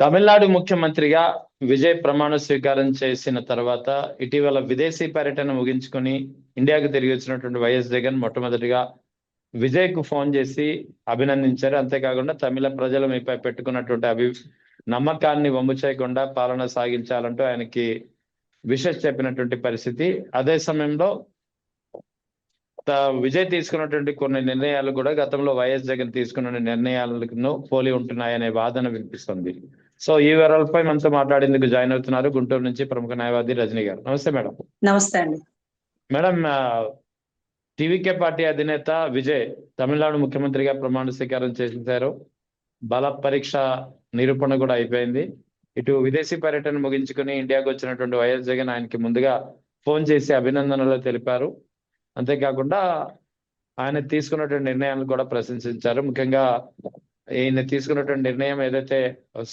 తమిళనాడు ముఖ్యమంత్రిగా విజయ్ ప్రమాణ స్వీకారం చేసిన తర్వాత ఇటీవల విదేశీ పర్యటన ముగించుకొని ఇండియాకు తిరిగి వచ్చినటువంటి వైఎస్ జగన్ మొట్టమొదటిగా విజయ్ కు ఫోన్ చేసి అభినందించారు. అంతేకాకుండా తమిళ ప్రజల మీపై పెట్టుకున్నటువంటి నమ్మకాన్ని వమ్ము చేయకుండా పాలన సాగించాలంటూ ఆయనకి విషెస్ చెప్పినటువంటి పరిస్థితి. అదే సమయంలో విజయ్ తీసుకున్నటువంటి కొన్ని నిర్ణయాలు కూడా గతంలో వైఎస్ జగన్ తీసుకున్న నిర్ణయాలను పోలి ఉంటున్నాయనే వాదన వినిపిస్తుంది. సో ఈ వివరాలపై మనతో మాట్లాడేందుకు జాయిన్ అవుతున్నారు గుంటూరు నుంచి ప్రముఖ న్యాయవాది రజనీ గారు. నమస్తే మేడం. నమస్తే అండి. మేడం, టీవీకే పార్టీ అధినేత విజయ్ తమిళనాడు ముఖ్యమంత్రిగా ప్రమాణ స్వీకారం చేశారు. బల పరీక్ష నిరూపణ కూడా అయిపోయింది. ఇటు విదేశీ పర్యటన ముగించుకుని ఇండియాకు వచ్చినటువంటి వైఎస్ జగన్ ఆయనకి ముందుగా ఫోన్ చేసి అభినందనలు తెలిపారు. అంతేకాకుండా ఆయన తీసుకున్నటువంటి నిర్ణయాలను కూడా ప్రశంసించారు. ముఖ్యంగా ఈయన తీసుకున్నటువంటి నిర్ణయం ఏదైతే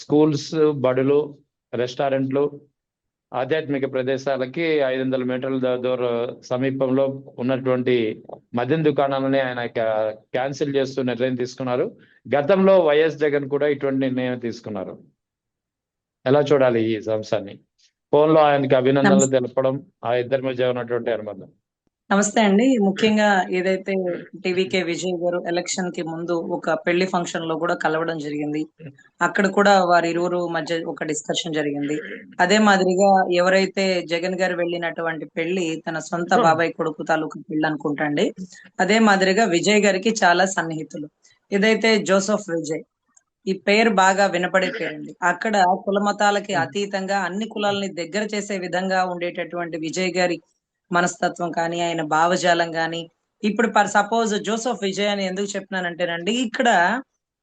స్కూల్స్, బడులు, రెస్టారెంట్లు, ఆధ్యాత్మిక ప్రదేశాలకి 500 మీటర్ల దూర సమీపంలో ఉన్నటువంటి మద్యం దుకాణాలని ఆయన క్యాన్సిల్ చేస్తూ నిర్ణయం తీసుకున్నారు. గతంలో వైఎస్ జగన్ కూడా ఇటువంటి నిర్ణయం తీసుకున్నారు. ఎలా చూడాలి ఈ అంశాన్ని? ఫోన్ లో ఆయనకి అభినందనలు తెలపడం, ఆ ఇద్దరి మధ్య ఉన్నటువంటి అనుబంధం. నమస్తే అండి. ముఖ్యంగా ఏదైతే టీవీకే విజయ్ గారు ఎలక్షన్ కి ముందు ఒక పెళ్లి ఫంక్షన్ లో కూడా కలవడం జరిగింది. అక్కడ కూడా వారిరువురు మధ్య ఒక డిస్కషన్ జరిగింది. అదే మాదిరిగా ఎవరైతే జగన్ గారు వెళ్ళినటువంటి పెళ్లి తన సొంత బాబాయ్ కొడుకు తాలూకు పెళ్లి అనుకుంటా అండి. అదే మాదిరిగా విజయ్ గారికి చాలా సన్నిహితులు. ఏదైతే జోసెఫ్ విజయ్, ఈ పేరు బాగా వినపడే పేరండి. అక్కడ కుల మతాలకి అతీతంగా అన్ని కులాలని దగ్గర చేసే విధంగా ఉండేటటువంటి విజయ్ గారి మనస్తత్వం కానీ, ఆయన భావజాలం కానీ, ఇప్పుడు సపోజ్ జోసెఫ్ విజయ్ అని ఎందుకు చెప్తున్నానంటేనండి,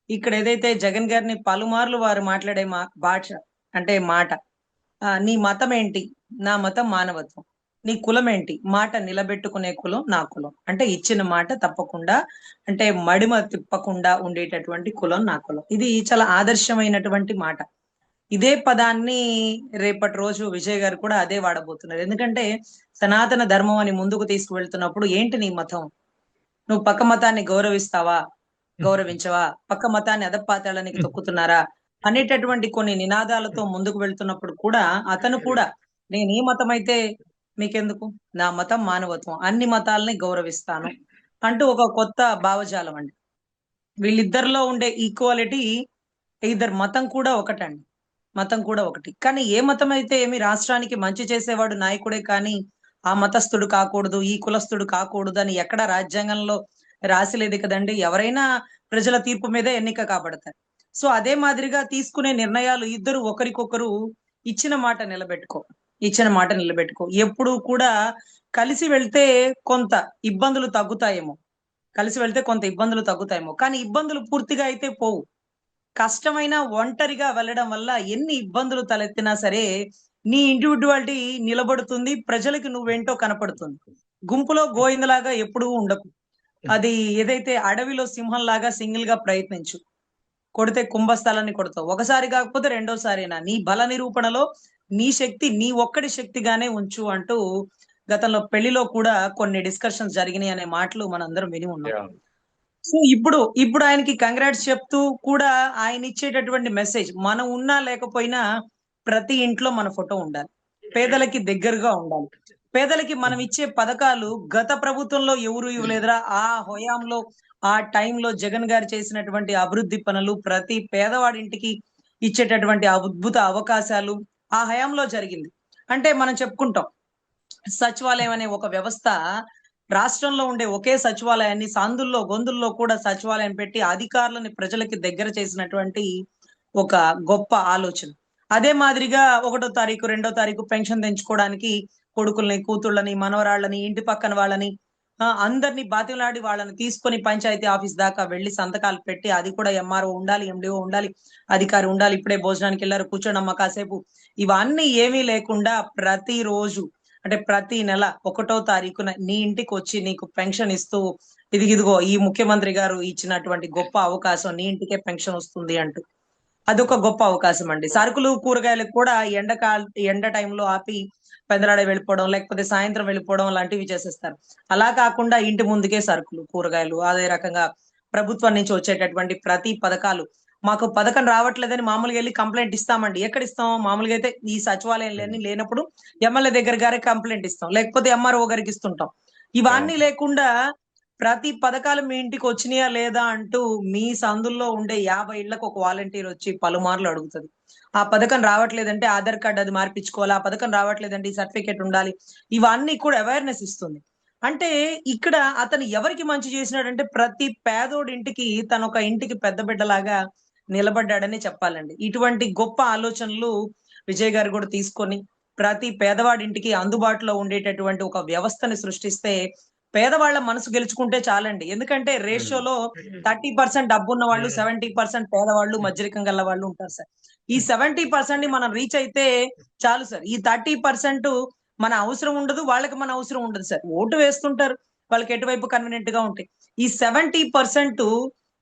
ఇక్కడ ఏదైతే జగన్ గారిని పలుమార్లు వారు మాట్లాడే భాష అంటే మాట, నీ మతం ఏంటి? నా మతం మానవత్వం. నీ కులం ఏంటి? మాట నిలబెట్టుకునే కులం నా కులం. అంటే ఇచ్చిన మాట తప్పకుండా, అంటే మడిమ తిప్పకుండా ఉండేటటువంటి కులం నా కులం. ఇది చాలా ఆదర్శమైనటువంటి మాట. ఇదే పదాన్ని రేపటి రోజు విజయ్ గారు కూడా అదే వాడబోతున్నారు. ఎందుకంటే సనాతన ధర్మం అని ముందుకు తీసుకువెళ్తున్నప్పుడు ఏంటి నీ మతం? నువ్వు పక్క మతాన్ని గౌరవిస్తావా? గౌరవించవా? పక్క మతాన్ని అధపాతాళానికి తొక్కుతున్నారా? అనేటటువంటి కొన్ని నినాదాలతో ముందుకు వెళ్తున్నప్పుడు కూడా అతను కూడా నేను ఏ మతం అయితే మీకెందుకు, నా మతం మానవత్వం, అన్ని మతాలని గౌరవిస్తాను అంటూ ఒక కొత్త భావజాలం అండి. వీళ్ళిద్దరిలో ఉండే ఈక్వాలిటీ, ఇద్దరు మతం కూడా ఒకటండి, మతం కూడా ఒకటి. కానీ ఏ మతం అయితే ఏమి, రాష్ట్రానికి మంచి చేసేవాడు నాయకుడే కానీ ఆ మతస్థుడు కాకూడదు, ఈ కులస్థుడు కాకూడదు అని ఎక్కడ రాజ్యాంగంలో రాసిలేదు కదండి. ఎవరైనా ప్రజల తీర్పు మీదే ఎన్నిక కాబడతారు. సో అదే మాదిరిగా తీసుకునే నిర్ణయాలు ఇద్దరు ఒకరికొకరు ఇచ్చిన మాట నిలబెట్టుకో. ఎప్పుడు కూడా కలిసి వెళ్తే కొంత ఇబ్బందులు తగ్గుతాయేమో, కానీ ఇబ్బందులు పూర్తిగా అయితే పోవు. కష్టమైన ఒంటరిగా వెళ్ళడం వల్ల ఎన్ని ఇబ్బందులు తలెత్తినా సరే నీ ఇండివిడ్యువాలిటీ నిలబడుతుంది, ప్రజలకి నువ్వేంటో కనపడుతుంది. గుంపులో గోయిందలాగా ఎప్పుడూ ఉండకు. అది ఏదైతే అడవిలో సింహంలాగా సింగిల్ గా ప్రయత్నించు. కొడితే కుంభస్థలాన్ని కొడతావు. ఒకసారి కాకపోతే రెండోసారైనా నీ బల నిరూపణలో నీ శక్తి నీ ఒక్కడి శక్తిగానే ఉంచు అంటూ గతంలో పెళ్లిలో కూడా కొన్ని డిస్కషన్స్ జరిగినాయి అనే మాటలు మనందరం విని ఉన్నాం. సో ఇప్పుడు ఆయనకి కంగ్రాట్స్ చెప్తూ కూడా ఆయన ఇచ్చేటటువంటి మెసేజ్, మనం ఉన్నా లేకపోయినా ప్రతి ఇంట్లో మన ఫోటో ఉండాలి, పేదలకి దగ్గరగా ఉండాలి. పేదలకి మనం ఇచ్చే పథకాలు గత ప్రభుత్వంలో ఎవరు ఇవ్వలేదురా, ఆ హయాంలో ఆ టైంలో జగన్ గారు చేసినటువంటి అభివృద్ధి పనులు, ప్రతి పేదవాడింటికి ఇచ్చేటటువంటి అద్భుత అవకాశాలు ఆ హయాంలో జరిగింది. అంటే మనం చెప్పుకుంటాం సచివాలయం అనే ఒక వ్యవస్థ, రాష్ట్రంలో ఉండే ఒకే సచివాలయాన్ని సందుల్లో గొంతుల్లో కూడా సచివాలయం పెట్టి అధికారులని ప్రజలకి దగ్గర చేసినటువంటి ఒక గొప్ప ఆలోచన. అదే మాదిరిగా 1వ తారీఖు 2వ తారీఖు పెన్షన్ తెంచుకోవడానికి కొడుకుల్ని, కూతుళ్ళని, మనవరాళ్ళని, ఇంటి పక్కన వాళ్ళని అందరినీ బాతిలాడి వాళ్ళని తీసుకొని పంచాయతీ ఆఫీస్ దాకా వెళ్లి సంతకాలు పెట్టి, అది కూడా ఎంఆర్ఓ ఉండాలి, ఎండిఓ ఉండాలి, అధికారి ఉండాలి, ఇప్పుడే భోజనానికి వెళ్ళారు కూర్చోండమ్మా కాసేపు, ఇవన్నీ ఏమీ లేకుండా ప్రతిరోజు అంటే ప్రతి నెల 1వ తారీఖున నీ ఇంటికి వచ్చి నీకు పెన్షన్ ఇస్తూ, ఇదిగో ఈ ముఖ్యమంత్రి గారు ఇచ్చినటువంటి గొప్ప అవకాశం, నీ ఇంటికే పెన్షన్ వస్తుంది అంటూ అదొక గొప్ప అవకాశం అండి. సరుకులు కూరగాయలకు కూడా ఎండ టైంలో ఆపి పెందలాడే వెళ్ళిపోవడం, లేకపోతే సాయంత్రం వెళ్ళిపోవడం లాంటివి చేసేస్తారు. అలా కాకుండా ఇంటి ముందుకే సరుకులు, కూరగాయలు, అదే రకంగా ప్రభుత్వం నుంచి వచ్చేటటువంటి ప్రతి పథకాలు మాకు పథకం రావట్లేదని మామూలుగా వెళ్ళి కంప్లైంట్ ఇస్తామండి. ఎక్కడ ఇస్తాం? మామూలుగా అయితే ఈ సచివాలయం లేనప్పుడు ఎమ్మెల్యే దగ్గర గారే కంప్లైంట్ ఇస్తాం. లేకపోతే ఎంఆర్ఓ గారికి ఇస్తుంటాం. ఇవన్నీ అవును. లేకుండా ప్రతి పథకాలు మీ ఇంటికి వచ్చినాయా లేదా అంటూ మీ సందుల్లో ఉండే 50 ఇళ్లకు ఒక వాలంటీర్ వచ్చి పలుమార్లు అడుగుతది. ఆ పథకం రావట్లేదంటే ఆధార్ కార్డ్ అది మార్పించుకోవాలి. ఆ పథకం రావట్లేదంటే ఈ సర్టిఫికేట్ ఉండాలి. ఇవన్నీ కూడా అవేర్‌నెస్ ఇస్తుంది. అంటే ఇక్కడ అతను ఎవరికి మంచి చేసినాడంటే ప్రతి పేదోడి ఇంటికి తనొక ఇంటికి పెద్ద బిడ్డలాగా నిలబడ్డాడని చెప్పాలండి. ఇటువంటి గొప్ప ఆలోచనలు విజయ్ గారు కూడా తీసుకొని ప్రతి పేదవాడింటికి అందుబాటులో ఉండేటటువంటి ఒక వ్యవస్థని సృష్టిస్తే పేదవాళ్ళ మనసు గెలుచుకుంటే చాలండి. ఎందుకంటే రేషియోలో 30% డబ్బున్న వాళ్ళు, 70% పేదవాళ్ళు, మధ్యరికం గల వాళ్ళు ఉంటారు సార్. ఈ 70% మనం రీచ్ అయితే చాలు సార్. ఈ 30% మన అవసరం ఉండదు. వాళ్ళకి మన అవసరం ఉండదు సార్. ఓటు వేస్తుంటారు. వాళ్ళకి ఎటువైపు కన్వీనియంట్ గా ఉంటాయి. ఈ 70%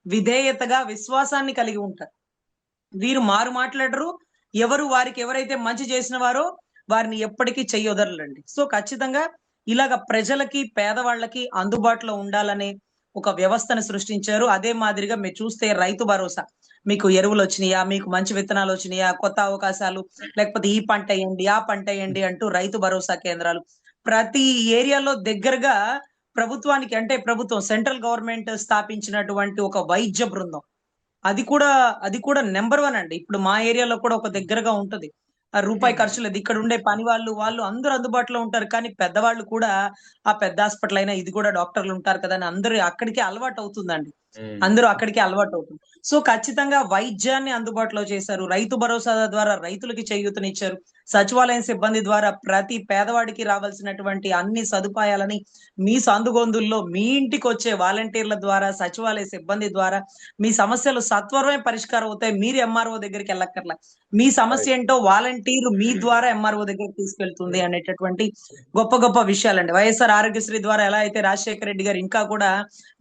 విధేయతగా, విశ్వాసాన్ని కలిగి ఉంటారు. వీరు మారు మాట్లాడరు. ఎవరు వారికి ఎవరైతే మంచి చేసిన వారో వారిని ఎప్పటికీ చెయ్యొదలరండి. సో ఖచ్చితంగా ఇలాగ ప్రజలకి, పేదవాళ్ళకి అందుబాటులో ఉండాలనే ఒక వ్యవస్థను సృష్టించారు. అదే మాదిరిగా మీరు చూస్తే రైతు భరోసా. మీకు ఎరువులొచ్చినియా? మీకు మంచి విత్తనాలొచ్చినియా? కొత్త అవకాశాలు లేకపోతే ఈ పంటేయండి, ఆ పంటేయండి అంటూ రైతు భరోసా కేంద్రాలు. ప్రతి ఏరియాలో దగ్గరగా ప్రభుత్వానికి అంటే ప్రభుత్వం సెంట్రల్ గవర్నమెంట్ స్థాపించినటువంటి ఒక వైద్య బృందం. అది కూడా నంబర్ 1 అండి. ఇప్పుడు మా ఏరియాలో కూడా ఒక దగ్గరగా ఉంటది. రూపాయి ఖర్చు లేదు. ఇక్కడ ఉండే పని వాళ్ళు అందరూ అందుబాటులో ఉంటారు. కానీ పెద్దవాళ్ళు కూడా ఆ పెద్ద హాస్పిటల్ అయినా ఇది కూడా డాక్టర్లు ఉంటారు కదా! అని అందరూ అక్కడికే అలవాటవుతుందండి. అందరూ అక్కడికే అలవాటవుతుంది. సో ఖచ్చితంగా వైద్యాన్ని అందుబాటులో చేశారు. రైతు భరోసా ద్వారా రైతులకి చేయూతనిచ్చారు. సచివాలయం సిబ్బంది ద్వారా ప్రతి పేదవాడికి రావాల్సినటువంటి అన్ని సదుపాయాలని మీ సందుగొందుల్లో మీ ఇంటికొచ్చే వాలంటీర్ల ద్వారా, సచివాలయ సిబ్బంది ద్వారా మీ సమస్యలు సత్వరమే పరిష్కారం అవుతాయి. మీరు ఎంఆర్ఓ దగ్గరికెళ్ళక్కర్లా. మీ రైట్. సమస్య ఏంటో వాలంటీర్ మీ ద్వారా ఎంఆర్ఓ దగ్గరికి తీసుకెళ్తుంది అనేటటువంటి గొప్ప గొప్ప విషయాలండి. వైఎస్ఆర్ ఆరోగ్యశ్రీ ద్వారా ఎలా అయితే రాజశేఖర రెడ్డి గారు ఇంకా కూడా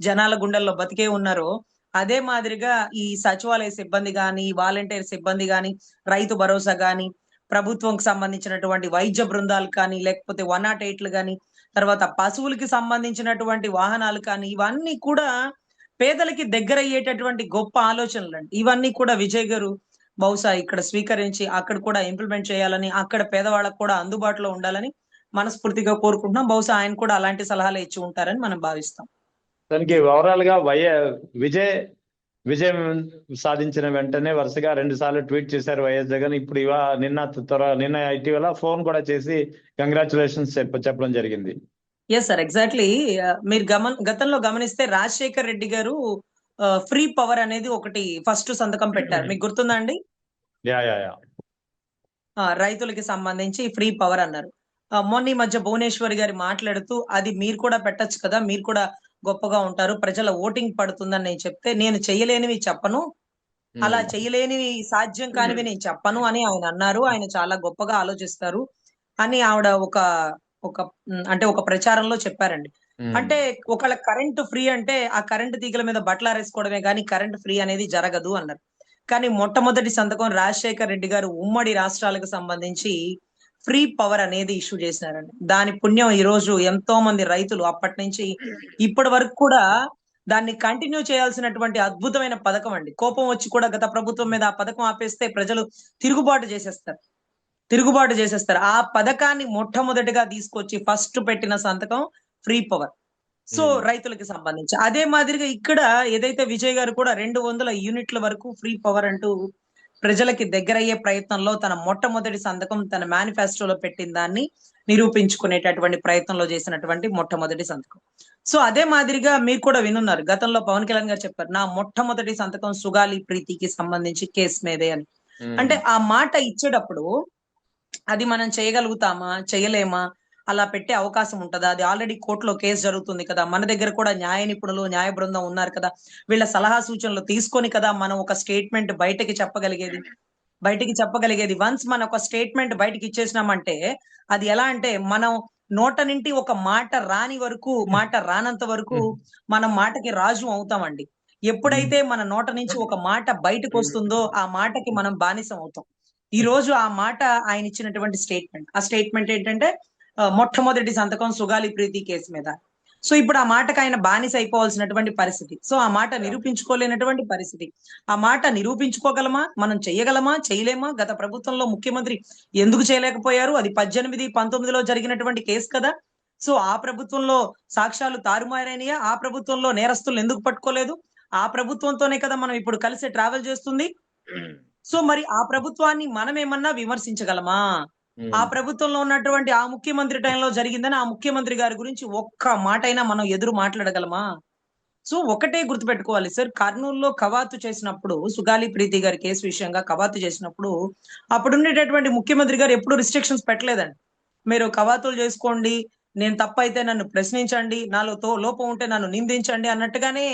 జనాల గుండెల్లో బతికే ఉన్నారో, అదే మాదిరిగా ఈ సచివాలయ సిబ్బంది గాని, వాలంటీర్ సిబ్బంది గాని, రైతు భరోసా గాని, ప్రభుత్వంకి సంబంధించినటువంటి వైద్య బృందాలు కానీ, లేకపోతే 108లు గాని, తర్వాత పశువులకి సంబంధించినటువంటి వాహనాలు కానీ, ఇవన్నీ కూడా పేదలకి దగ్గరయ్యేటటువంటి గొప్ప ఆలోచనలండి. ఇవన్నీ కూడా విజయ్ గారు బహుశా ఇక్కడ స్వీకరించి అక్కడ కూడా ఇంప్లిమెంట్ చేయాలని, అక్కడ పేదవాళ్ళకి కూడా అందుబాటులో ఉండాలని మనస్ఫూర్తిగా కోరుకుంటున్నాం. బహుశా ఆయన కూడా అలాంటి సలహాలే ఇచ్చి ఉంటారని మనం భావిస్తాం. దానికి ఓవరాల్ గా విజయ్ విజయం సాధించిన వెంటనే వరుసగా 2 సార్లు ట్వీట్ చేశారు వైఎస్ జగన్. ఇప్పుడు నిన్న ఇటీవల ఫోన్ కూడా చేసి కంగ్రాచులేషన్స్ చెప్పడం జరిగింది. Yes sir. ఎగ్జాక్ట్‌లీ మీరు గతంలో గమనిస్తే రాజశేఖర్ రెడ్డి గారు ఫ్రీ పవర్ అనేది ఒకటి ఫస్ట్ సంతకం పెట్టారు. మీకు గుర్తుందా అండి? యా యా యా రైతులకి సంబంధించి ఫ్రీ పవర్ అన్నారు. మొన్న ఈ మధ్య భువనేశ్వరి గారు మాట్లాడుతూ అది మీరు కూడా పెట్టొచ్చు కదా! మీరు కూడా గొప్పగా ఉంటారు. ప్రజల ఓటింగ్ పడుతుందని నేను చెప్తే, నేను చేయలేనివి చెప్పను. అలా చేయలేనివి సాధ్యం కానివి నేను చెప్పను అని ఆయన అన్నారు. ఆయన చాలా గొప్పగా ఆలోచిస్తారు అని ఆవిడ ఒక ఒక అంటే ఒక ప్రచారంలో చెప్పారండి. అంటే ఒకళ్ళ కరెంట్ ఫ్రీ అంటే ఆ కరెంట్ తీగల మీద బట్టలారేసుకోవడమే గాని కరెంట్ ఫ్రీ అనేది జరగదు అన్నారు. కానీ మొట్టమొదటి సంతకం రాజశేఖర్ రెడ్డి గారు ఉమ్మడి రాష్ట్రాలకు సంబంధించి ఫ్రీ పవర్ అనేది ఇష్యూ చేసినారండి. దాని పుణ్యం ఈ రోజు ఎంతో మంది రైతులు అప్పటి నుంచి ఇప్పటి వరకు కూడా దాన్ని కంటిన్యూ చేయాల్సినటువంటి అద్భుతమైన పథకం అండి. కోపం వచ్చి కూడా గత ప్రభుత్వం మీద ఆ పథకం ఆపేస్తే ప్రజలు తిరుగుబాటు చేసేస్తారు. తిరుగుబాటు చేసేస్తారు. ఆ పథకాన్ని మొట్టమొదటిగా తీసుకొచ్చి ఫస్ట్ పెట్టిన సంతకం ఫ్రీ పవర్. సో రైతులకి సంబంధించి. అదే మాదిరిగా ఇక్కడ ఏదైతే విజయ్ గారు కూడా 200 యూనిట్ల వరకు ఫ్రీ పవర్ అంటూ ప్రజలకి దగ్గరయ్యే ప్రయత్నంలో తన మొట్టమొదటి సంతకం తన మేనిఫెస్టోలో పెట్టిన దాన్ని నిరూపించుకునేటటువంటి ప్రయత్నంలో చేసినటువంటి మొట్టమొదటి సంతకం. సో అదే మాదిరిగా మీరు కూడా వినున్నారు. గతంలో పవన్ కళ్యాణ్ గారు చెప్పారు. నా మొట్టమొదటి సంతకం సుగాలి ప్రీతికి సంబంధించి కేసు మీదే అని. అంటే ఆ మాట ఇచ్చేటప్పుడు అది మనం చేయగలుగుతామా? చేయలేమా? అలా పెట్టే అవకాశం ఉంటదా? అది ఆల్రెడీ కోర్టులో కేసు జరుగుతుంది కదా! మన దగ్గర కూడా న్యాయ నిపుణులు, న్యాయ బృందం ఉన్నారు కదా! వీళ్ళ సలహా సూచనలు తీసుకొని కదా మనం ఒక స్టేట్‌మెంట్ బయటకి చెప్పగలిగేది. వన్స్ మనం ఒక స్టేట్‌మెంట్ బయటకి ఇచ్చేసినామంటే అది ఎలా అంటే మనం నోట నుండి ఒక మాట రాని వరకు, మాట రానంత వరకు మనం మాటకి రాజు అవుతామండి. ఎప్పుడైతే మన నోట నుంచి ఒక మాట బయటకొస్తుందో ఆ మాటకి మనం బానిసం అవుతాం. ఈ రోజు ఆ మాట ఆయన ఇచ్చినటువంటి స్టేట్‌మెంట్. ఆ స్టేట్‌మెంట్ ఏంటంటే మొట్టమొదటి సంతకం సుగాలి ప్రీతి కేసు మీద. సో ఇప్పుడు ఆ మాటకు ఆయన బానిస అయిపోవాల్సినటువంటి పరిస్థితి. సో ఆ మాట నిరూపించుకోలేనటువంటి పరిస్థితి. ఆ మాట నిరూపించుకోగలమా? మనం చేయగలమా? చేయలేమా? గత ప్రభుత్వంలో ముఖ్యమంత్రి ఎందుకు చేయలేకపోయారు? అది 18, 19లో జరిగినటువంటి కేసు కదా! సో ఆ ప్రభుత్వంలో సాక్ష్యాలు తారుమారైనయా? ఆ ప్రభుత్వంలో నేరస్తుల్ని ఎందుకు పట్టుకోలేదు? ఆ ప్రభుత్వంతోనే కదా మనం ఇప్పుడు కలిసి ట్రావెల్ చేస్తుంది. సో మరి ఆ ప్రభుత్వాన్ని మనమేమన్నా విమర్శించగలమా? ఆ ఉమ్. ప్రభుత్వంలో ఉన్నటువంటి ఆ ముఖ్యమంత్రి టైంలో జరిగిందని ఆ ముఖ్యమంత్రి గారి గురించి ఒక్క మాటైనా మనం ఎదురు మాట్లాడగలమా? సో ఒకటే గుర్తుపెట్టుకోవాలి సార్. కర్నూలులో కవాతు చేసినప్పుడు సుగాలి ప్రీతి గారి కేసు విషయంగా కవాతు చేసినప్పుడు అప్పుడుండేటటువంటి ముఖ్యమంత్రి గారు ఎప్పుడు రిస్ట్రిక్షన్స్ పెట్టలేదండి. మీరు కవాతులు చేసుకోండి. నేను తప్పైతే నన్ను ప్రశ్నించండి. నాలో లోపం ఉంటే నన్ను నిందించండి అన్నట్టుగానే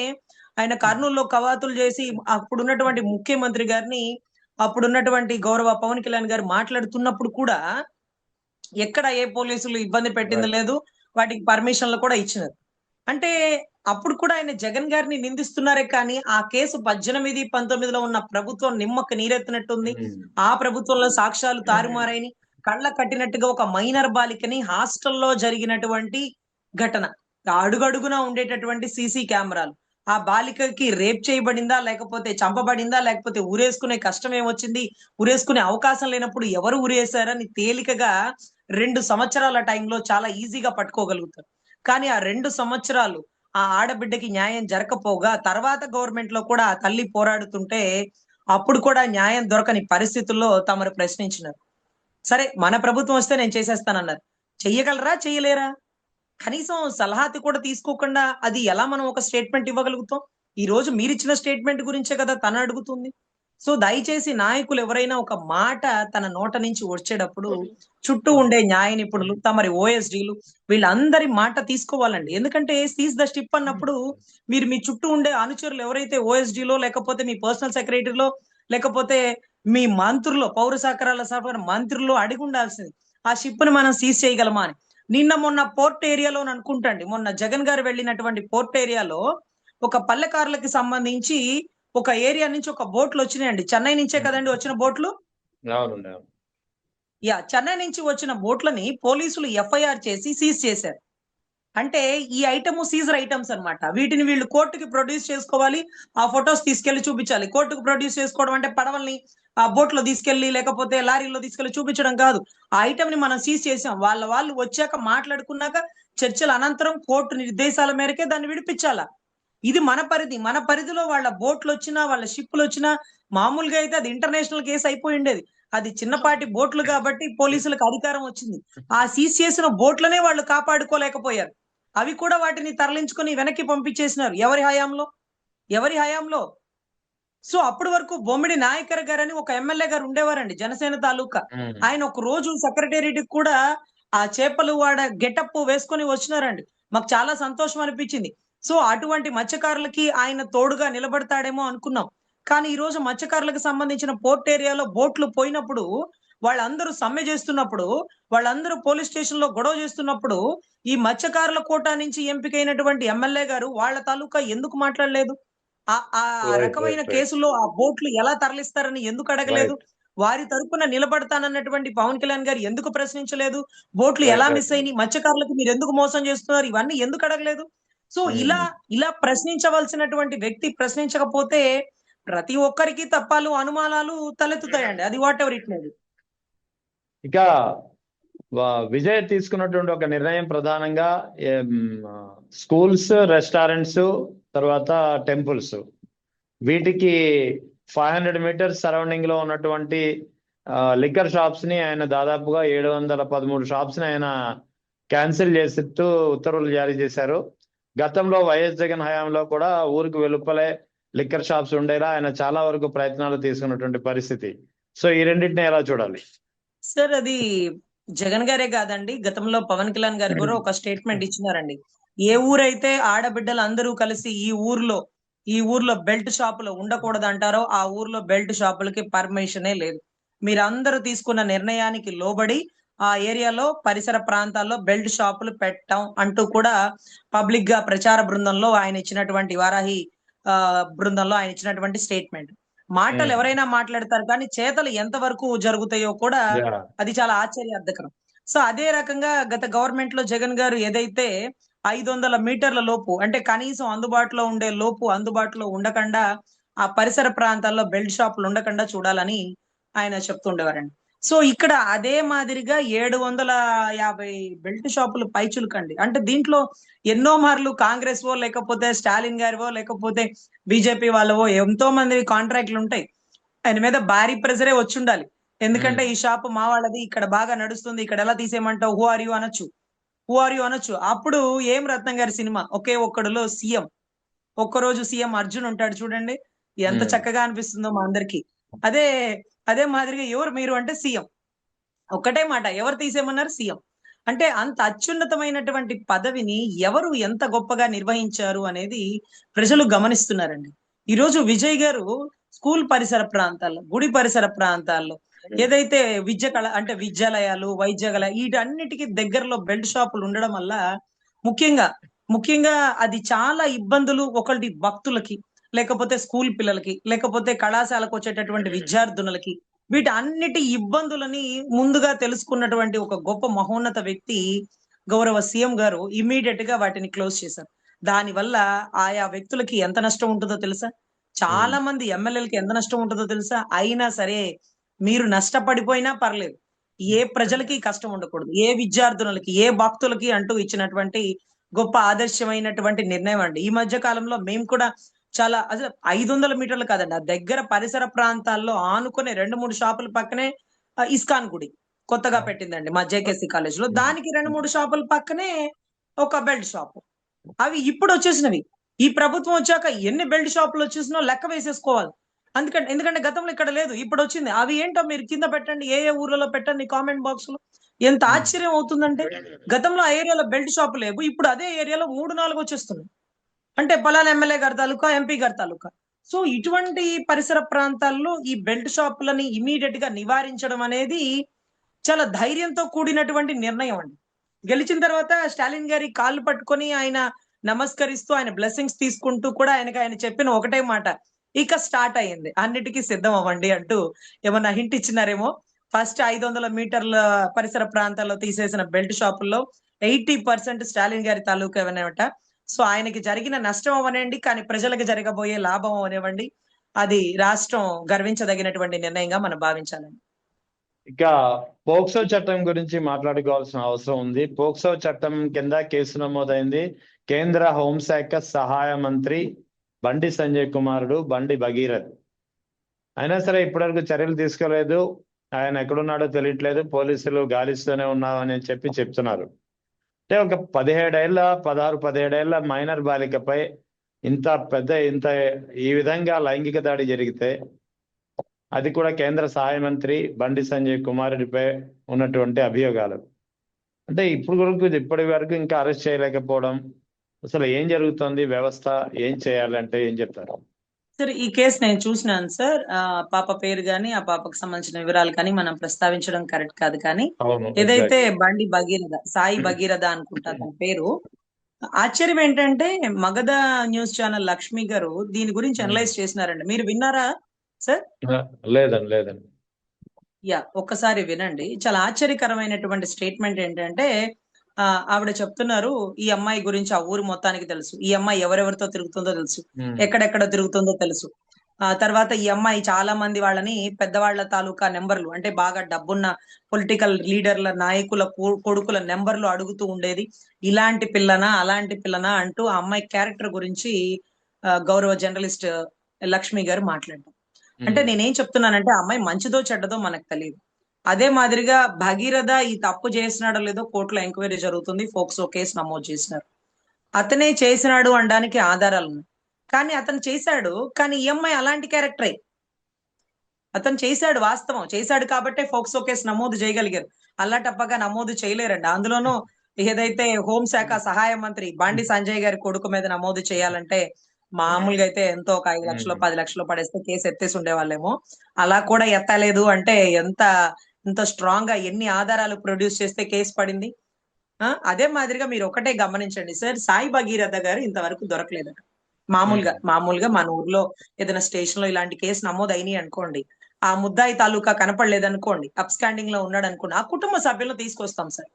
ఆయన కర్నూలులో కవాతులు చేసి అప్పుడున్నటువంటి ముఖ్యమంత్రి గారిని అప్పుడున్నటువంటి గౌరవ పవన్ కళ్యాణ్ గారు మాట్లాడుతున్నప్పుడు కూడా ఎక్కడ ఏ పోలీసులు ఇబ్బంది పెట్టింది రైట్. లేదు. వాటికి పర్మిషన్‌లు కూడా ఇచ్చినారు. అంటే అప్పుడు కూడా ఆయన జగన్ గారిని నిందిస్తున్నారే కానీ, ఆ కేసు 18, 19లో ఉన్న ప్రభుత్వం నిమ్మకు నీరెత్తినట్టుంది. ఉమ్. ఆ ప్రభుత్వంలో సాక్ష్యాలు తారుమారైని. కళ్ళకు కట్టినట్టుగా ఒక మైనర్ బాలికని హాస్టల్‌లో జరిగినటువంటి ఘటన. అడుగడుగునా ఉండేటటువంటి సీసీ కెమెరాలు. ఆ బాలికకి రేప్ చేయబడిందా? లేకపోతే చంపబడిందా? లేకపోతే ఉరేసుకునే కష్టం ఏమొచ్చింది? ఉరేసుకునే అవకాశం లేనప్పుడు ఎవరు ఉరేశారని తేలికగా 2 సంవత్సరాల టైంలో చాలా ఈజీగా పట్టుకోగలుగుతారు. కానీ ఆ 2 సంవత్సరాలు ఆ ఆడబిడ్డకి న్యాయం జరగకపోగా తర్వాత గవర్నమెంట్‌లో కూడా ఆ తల్లి పోరాడుతుంటే, అప్పుడు కూడా న్యాయం దొరకని పరిస్థితుల్లో తమరు ప్రశ్నించినారు. సరే మన ప్రభుత్వం వస్తే నేను చేసేస్తానన్నారు. చెయ్యగలరా? చెయ్యలేరా? కనీసం సలహాతి కూడా తీసుకోకుండా అది ఎలా మనం ఒక స్టేట్‌మెంట్ ఇవ్వగలుగుతాం? ఈరోజు మీరిచ్చిన స్టేట్‌మెంట్ గురించే కదా తను అడుగుతుంది. సో, దయచేసి నాయకులు ఎవరైనా ఒక మాట తన నోట నుంచి వచ్చేటప్పుడు చుట్టూ ఉండే న్యాయ నిపుణులు, తమరి ఓఎస్‌డీలు వీళ్ళందరి మాట తీసుకోవాలండి. ఎందుకంటే సీజ్ ద షిప్ అన్నప్పుడు మీరు మీ చుట్టూ ఉండే అనుచరులు ఎవరైతే ఓఎస్‌డీలో లేకపోతే మీ పర్సనల్ సెక్రటరీలో లేకపోతే మీ మంత్రుల్లో పౌర సరఫరాల మంత్రుల్లో అడిగుండాల్సింది. ఆ షిప్‌ని మనం సీజ్ చేయగలమా అని. నిన్న మొన్న పోర్ట్ ఏరియాలోని అనుకుంటండి. మొన్న జగన్ గారు వెళ్ళినటువంటి పోర్ట్ ఏరియాలో ఒక పల్లెకారులకి సంబంధించి ఒక ఏరియా నుంచి ఒక బోట్‌లొచ్చినాయండి. చెన్నై నుంచే కదండీ వచ్చిన బోట్‌లు. అవునండి, అవును. చెన్నై నుంచి వచ్చిన బోట్‌లని పోలీసులు ఎఫ్ఐఆర్ చేసి సీజ్ చేశారు. అంటే ఈ ఐటెము సీజర్ ఐటెమ్స్ అన్నమాట. వీటిని వీళ్ళు కోర్ట్‌కి ప్రొడ్యూస్ చేసుకోవాలి. ఆ ఫోటోస్ తీసుకెళ్ళి చూపించాలి. కోర్ట్‌కి ప్రొడ్యూస్ చేసుకోవడం అంటే పడవల్ని బోట్‌లో తీసుకెళ్ళి లేకపోతే లారీలో తీసుకెళ్ళి చూపించడం కాదు. ఆ ఐటెమ్‌ని మనం సీజ్ చేసాం. వాళ్ళు వచ్చాక మాట్లాడుకున్నాక చర్చల అనంతరం కోర్టు నిర్దేశాల మేరకే దాన్ని విడిపించాలా. ఇది మన పరిధి. మన పరిధిలో వాళ్ళ బోట్‌లొచ్చినా, వాళ్ళ షిప్‌లొచ్చినా మామూలుగా అయితే అది ఇంటర్నేషనల్ కేస్ అయిపోయుండేది. అది చిన్నపాటి బోట్‌లు కాబట్టి పోలీసులకు అధికారం వచ్చింది. ఆ సీజ్ చేసిన బోట్‌లనే వాళ్ళు కాపాడుకోలేకపోయారు. అవి కూడా వాటిని తరలించుకొని వెనక్కి పంపించేసినారు. ఎవరి హయాంలో? ఎవరి హయాంలో? సో, అప్పటి వరకు బొమ్మిడి నాయకర్ గారని ఒక ఎమ్మెల్యే గారు ఉండేవారండి జనసేన తాలూకా. ఉమ్. ఆయన ఒక రోజు సెక్రటేరియట్‌కి కూడా ఆ చేపలు వాడ గెటప్ వేసుకొని వచ్చినారండి. మాకు చాలా సంతోషం అనిపించింది. సో, అటువంటి మత్స్యకారులకి ఆయన తోడుగా నిలబడతాడేమో అనుకున్నాం. కానీ ఈరోజు మత్స్యకారులకు సంబంధించిన పోర్ట్ ఏరియాలో బోట్‌లు పోయినప్పుడు, వాళ్ళందరూ సమ్మె చేస్తున్నప్పుడు, వాళ్ళందరూ పోలీస్ స్టేషన్‌లో గొడవ చేస్తున్నప్పుడు, ఈ మత్స్యకారుల కోటా నుంచి ఎంపికైనటువంటి ఎమ్మెల్యే గారు వాళ్ళ తాలూకా ఎందుకు మాట్లాడలేదు? ఆ ఆ రైట్, రకమైన రైట్, రైట్. కేసుల్లో ఆ బోట్‌లు ఎలా తరలిస్తారని ఎందుకు అడగలేదు? రైట్, వారి తరపున నిలబడతానన్నటువంటి పవన్ కళ్యాణ్ గారు ఎందుకు ప్రశ్నించలేదు? బోట్‌లు రైట్, ఎలా రైట్. మిస్ అయినయి? మత్స్యకారులకు మీరెందుకు మోసం చేస్తున్నారు? ఇవన్నీ ఎందుకు అడగలేదు? సో, ఇలా ఉమ్. ఇలా ప్రశ్నించవలసినటువంటి వ్యక్తి ప్రశ్నించకపోతే ప్రతి ఒక్కరికి తప్పాలు, అనుమానాలు తలెత్తుతాయండి. అది what ever it may be. ఇక విజయ్ తీసుకున్నటువంటి ఒక నిర్ణయం ప్రధానంగా ఏం, ఆ, స్కూల్స్, రెస్టారెంట్స్, తర్వాత టెంపుల్స్, వీటికి 500 మీటర్స్ సరౌండింగ్ లో ఉన్నటువంటి లిక్కర్ షాప్స్ ని ఆయన దాదాపుగా 713 షాప్స్ ని ఆయన క్యాన్సిల్ చేస్తూ ఉత్తర్వులు జారీ చేశారు. గతంలో వైఎస్ జగన్ హయాంలో కూడా ఊరికి వెలుపలే లిక్కర్ షాప్స్ ఉండేలా ఆయన చాలా వరకు ప్రయత్నాలు తీసుకున్నటువంటి పరిస్థితి. సో ఈ రెండింటిని ఎలా చూడాలి? సార్ అది జగన్ గారే కాదండి. గతంలో పవన్ కళ్యాణ్ గారు కూడా ఒక స్టేట్మెంట్ ఇచ్చినారండి. ఏ ఊరైతే ఆడబిడ్డలందరూ కలిసి ఈ ఊర్లో బెల్ట్ షాపులు ఉండకూడదంటారో ఆ ఊర్లో బెల్ట్ షాపులకి పర్మిషనే లేదు. మీరందరూ తీసుకున్న నిర్ణయానికి లోబడి ఆ ఏరియాలో పరిసర ప్రాంతాల్లో బెల్ట్ షాపులు పెట్టం అంటూ కూడా పబ్లిక్‌గా ప్రచార బృందంలో ఆయన ఇచ్చినటువంటి బృందంలో ఆయన ఇచ్చినటువంటి స్టేట్మెంట్. మాటలు ఉమ్. ఎవరైనా మాట్లాడతారు కానీ చేతలు ఎంత వరకు జరుగుతాయో కూడా యా. అది చాలా ఆశ్చర్యార్థకరం. సో, అదే రకంగా గత గవర్నమెంట్‌లో జగన్ గారు ఏదైతే 500 మీటర్ల లోపు అంటే కనీసం అందుబాటులో ఉండకుండా ఆ పరిసర ప్రాంతాల్లో బెల్ట్ షాపులు ఉండకుండా చూడాలని ఆయన చెప్తుండేవారండి. సో ఇక్కడ అదే మాదిరిగా 750 బెల్ట్ షాపులు పైచులుకండి. అంటే దీంట్లో ఎన్నో మార్లు కాంగ్రెస్ లేకపోతే స్టాలిన్ గారివో లేకపోతే బీజేపీ వాళ్ళవో ఎంతో మంది కాంట్రాక్ట్లు ఉంటాయి. ఆయన మీద భారీ ప్రెజరే వచ్చుండాలి. ఎందుకంటే ఈ షాప్ మా వాళ్ళది, ఇక్కడ బాగా నడుస్తుంది, ఇక్కడ ఎలా తీసేయమంటావు, హూ ఆర్ యూ అనొచ్చు. అప్పుడు ఏం రత్నం గారి సినిమా ఒకే ఒక్కడులో సీఎం, ఒక్కరోజు సీఎం అర్జున్ ఉంటాడు చూడండి, ఎంత చక్కగా అనిపిస్తుందో మా అందరికి. అదే అదే మాదిరిగా ఎవరు మీరు అంటే సీఎం, ఒక్కటే మాట, ఎవరు తీసేయమన్నారు, సీఎం. అంటే అంత అత్యున్నతమైనటువంటి పదవిని ఎవరు ఎంత గొప్పగా నిర్వహించారు అనేది ప్రజలు గమనిస్తున్నారండి. ఈ రోజు విజయ్ గారు స్కూల్ పరిసర ప్రాంతాల్లో, గుడి పరిసర ప్రాంతాల్లో ఏదైతే అంటే విద్యాలయాలు, వైద్యగల వీటన్నిటికీ దగ్గరలో బెల్ట్ షాపులు ఉండడం వల్ల ముఖ్యంగా ముఖ్యంగా అది చాలా ఇబ్బందులు, ఒకటి భక్తులకి, లేకపోతే స్కూల్ పిల్లలకి, లేకపోతే కళాశాలకు వచ్చేటటువంటి విద్యార్థులకి, వీటన్నిటి ఇబ్బందులని ముందుగా తెలుసుకున్నటువంటి ఒక గొప్ప మహోన్నత వ్యక్తి గౌరవ సీఎం గారు ఇమ్మీడియట్ గా వాటిని క్లోజ్ చేశారు. దానివల్ల ఆయా వ్యక్తులకి ఎంత నష్టం ఉంటుందో తెలుసా? చాలా మంది ఎమ్మెల్యేలకి ఎంత నష్టం ఉంటుందో తెలుసా? అయినా సరే మీరు నష్టపడిపోయినా పర్లేదు, ఏ ప్రజలకి కష్టం ఉండకూడదు, ఏ విద్యార్థులకి, ఏ భక్తులకి అంటూ ఇచ్చినటువంటి గొప్ప ఆదర్శమైనటువంటి నిర్ణయం అండి. ఈ మధ్య కాలంలో మేము కూడా చాలా అసలు 500 మీటర్లు కాదండి, ఆ దగ్గర పరిసర ప్రాంతాల్లో ఆనుకునే 2-3 షాపుల పక్కనే ఇస్కాన్ గుడి కొత్తగా పెట్టిందండి మా జేకేసీ కాలేజ్ లో. దానికి 2-3 షాపుల పక్కనే ఒక బెల్ట్ షాప్. అవి ఇప్పుడు వచ్చేసినవి. ఈ ప్రభుత్వం వచ్చాక ఎన్ని బెల్ట్ షాపులు వచ్చేసినో లెక్క వేసేసుకోవాలి. ఎందుకంటే గతంలో ఇక్కడ లేదు, ఇప్పుడు వచ్చింది. అవి ఏంటో మీరు కింద పెట్టండి, ఏ ఏ ఊర్లలో పెట్టండి కామెంట్ బాక్స్ లో. ఎంత ఆశ్చర్యం అవుతుందంటే, గతంలో ఆ ఏరియాలో బెల్ట్ షాపు లేవు, ఇప్పుడు అదే ఏరియాలో 3-4 వచ్చేస్తున్నాయి. అంటే పలానా ఎమ్మెల్యే గారి తాలూకా, ఎంపీ గారి తాలూకా. సో ఇటువంటి పరిసర ప్రాంతాల్లో ఈ బెల్ట్ షాపులని ఇమీడియట్ గా నివారించడం అనేది చాలా ధైర్యంతో కూడినటువంటి నిర్ణయం అండి. గెలిచిన తర్వాత స్టాలిన్ గారి కాళ్ళు పట్టుకొని ఆయన నమస్కరిస్తూ, ఆయన బ్లెస్సింగ్స్ తీసుకుంటూ కూడా ఆయన చెప్పిన ఒకటే మాట, ఇక స్టార్ట్ అయ్యింది, అన్నిటికీ సిద్ధం అవ్వండి అంటూ ఏమన్నా హింట్ ఇచ్చినారేమో. ఫస్ట్ 500 మీటర్ల పరిసర ప్రాంతాల్లో తీసేసిన బెల్ట్ షాపుల్లో 80% స్టాలిన్ గారి తాలూకా ఏమన్నమాట. సో ఆయనకి జరిగిన నష్టం అవనండి, కానీ ప్రజలకు జరగబోయే లాభం అవనివ్వండి, అది రాష్ట్రం గర్వించదగినటువంటి నిర్ణయంగా మనం భావించాలండి. ఇక పోక్సో చట్టం గురించి మాట్లాడుకోవాల్సిన అవసరం ఉంది. పోక్సో చట్టం కింద కేసు నమోదైంది. కేంద్ర హోంశాఖ సహాయ మంత్రి బండి సంజయ్ కుమారుడు బండి భగీరథ్. అయినా సరే ఇప్పటివరకు చర్యలు తీసుకోలేదు. ఆయన ఎక్కడున్నాడో తెలియట్లేదు, పోలీసులు గాలిస్తూనే ఉన్నామని చెప్తున్నారు. అంటే ఒక 16-17 ఏళ్ల మైనర్ బాలికపై ఇంత ఈ విధంగా లైంగిక దాడి జరిగితే, అది కూడా కేంద్ర సహాయ మంత్రి బండి సంజయ్ కుమారుడిపై ఉన్నటువంటి అభియోగాలు. అంటే ఇప్పటి వరకు ఇంకా అరెస్ట్ చేయలేకపోవడం, అసలు ఏం జరుగుతుంది, వ్యవస్థ ఏం చేయాలంటే ఏం చెప్తారు? సార్ ఈ కేసు నేను చూసినాను సార్. పాప పేరు గాని, ఆ పాపకు సంబంధించిన వివరాలు కానీ మనం ప్రస్తావించడం కరెక్ట్ కాదు. కానీ ఏదైతే బండి భగీరథ, సాయి భగీరథ అనుకుంటా తన పేరు. ఆశ్చర్యం ఏంటంటే మగధ న్యూస్ ఛానల్ లక్ష్మి గారు దీని గురించి అనలైజ్ చేసినారండి. మీరు విన్నారా సార్? లేదండి. ఒక్కసారి వినండి. చాలా ఆశ్చర్యకరమైనటువంటి స్టేట్మెంట్ ఏంటంటే, ఆవిడ చెప్తున్నారు, ఈ అమ్మాయి గురించి ఆ ఊరు మొత్తానికి తెలుసు, ఈ అమ్మాయి ఎవరెవరితో తిరుగుతుందో తెలుసు, ఎక్కడెక్కడ తిరుగుతుందో తెలుసు. తర్వాత ఈ అమ్మాయి చాలా మంది వాళ్ళని, పెద్దవాళ్ల తాలూకా నెంబర్లు, అంటే బాగా డబ్బున్న పొలిటికల్ లీడర్ల, నాయకుల కొడుకుల నెంబర్లు అడుగుతూ ఉండేది. ఇలాంటి పిల్లనా అలాంటి పిల్లనా అంటూ ఆ అమ్మాయి క్యారెక్టర్ గురించి గౌరవ జర్నలిస్ట్ లక్ష్మి గారు మాట్లాడారు. అంటే నేనేం చెప్తున్నానంటే, ఆ అమ్మాయి మంచిదో చెడ్డదో మనకు తెలియదు. అదే మాదిరిగా భగీరథ ఈ తప్పు చేసినాడో లేదో కోర్టులో ఎంక్వైరీ జరుగుతుంది, ఫోక్సో కేసు నమోదు చేసినారు. అతనే చేసినాడు అనడానికి ఆధారాలు ఉన్నాయి. కానీ అతను చేశాడు, కానీ ఈ అమ్మాయి అలాంటి క్యారెక్టరే. అతను చేశాడు, వాస్తవం చేశాడు కాబట్టే ఫోక్సో కేసు నమోదు చేయగలిగారు. అల్లాటప్పగా నమోదు చేయలేరండి. అందులోనూ ఏదైతే హోంశాఖ సహాయ మంత్రి బండి సంజయ్ గారి కొడుకు మీద నమోదు చేయాలంటే మామూలుగా అయితే ఎంతో ఒక 5 లక్షలు 10 లక్షలు పడేస్తే కేసు ఎత్తేసి ఉండేవాళ్ళేమో. అలా కూడా ఎత్తలేదు అంటే ఎంత స్ట్రాంగ్ గా ఎన్ని ఆధారాలు ప్రొడ్యూస్ చేస్తే కేసు పడింది. అదే మాదిరిగా మీరు ఒకటే గమనించండి సార్, సాయి భగీరథ గారు ఇంతవరకు దొరకలేదట. మామూలుగా మన ఊర్లో ఏదైనా స్టేషన్ లో ఇలాంటి కేసు నమోదు అయినాయి అనుకోండి, ఆ ముద్దాయి తాలూకా కనపడలేదు అనుకోండి, అప్స్టాండింగ్ లో ఉన్నాడు అనుకోండి, ఆ కుటుంబ సభ్యులను తీసుకొస్తాం సార్,